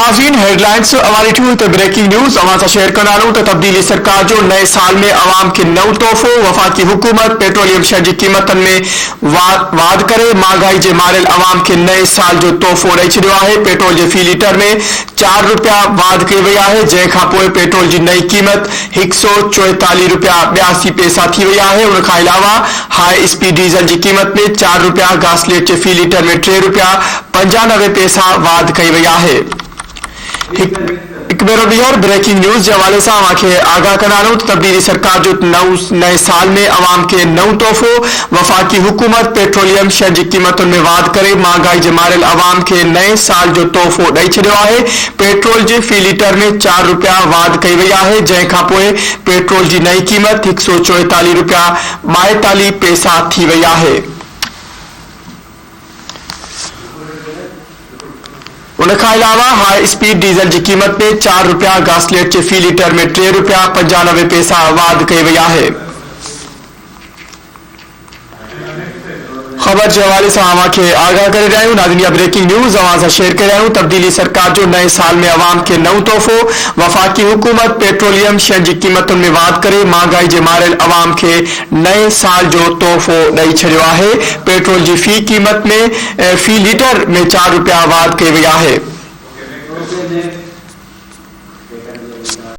नाज़रीन हेडलाइंस हमारी थी तो ब्रेकिंग न्यूज अवां शेयर कराऊं तो तब्दीली सरकार जो नए साल में अवाम के नौ तोहफो वफाकी हुकूमत पेट्रोलियम शइ जी कीमतन में वाद करे महंगाई के मारियल अवाम के नए साल जो तोहफो ॾेई छॾियो आहे। पेट्रोल के फी लीटर में 4 रुपया वाद कई वई आहे, जंहिंखां पोइ पेट्रोल की नई कीमत 144 रुपया 82 पैसा थी वई आहे। उनखां अलावा हाई स्पीड डीजल की कीमत में 4 रुपया गासलेट के फी लीटर में 3 रुपया 95 पैसा वाद कई वई आहे। एक बेरो बिहार ब्रेकिंग न्यूज के हवाले से अवांखे आगाह कराऊं तो तब्दीली सरकार जो नए साल में अवाम के नौ तोहफो वफाकी हुकूमत पेट्रोलियम शइ जी कीमतुन में वाद करे महंगाई के मारियल अवाम के नए साल जो तोहफो ॾेई छॾियो आहे। पेट्रोल के फी लीटर में 4 रुपया वाद कई वई आहे, जंहिंखां पोइ पेट्रोल की नई कीमत 144 रुपया 42 पैसा थी वई आहे। उनखां अलावा हाई स्पीड डीजल की कीमत में 4 रुपया गासलेट के फी लीटर में 3 रुपया 95 पैसा वाद कई वई आहे। खबर के हवाले से अवांखे आगाह करे रहिया आहियूं। नाज़रीन या ब्रेकिंग न्यूज अवां सां शेयर करे रहिया आहियूं। तब्दीली सरकार जो नए साल में अवाम के नौ तोहफो वफाकी हुकूमत पेट्रोलियम शइ जी कीमतुन में वाद करे महंगाई के मारियल अवाम के नए साल जो तोहफो ॾेई छॾियो आहे। पेट्रोल की फी कीमत में फी लीटर में 4 रुपया वाद कई वई आहे।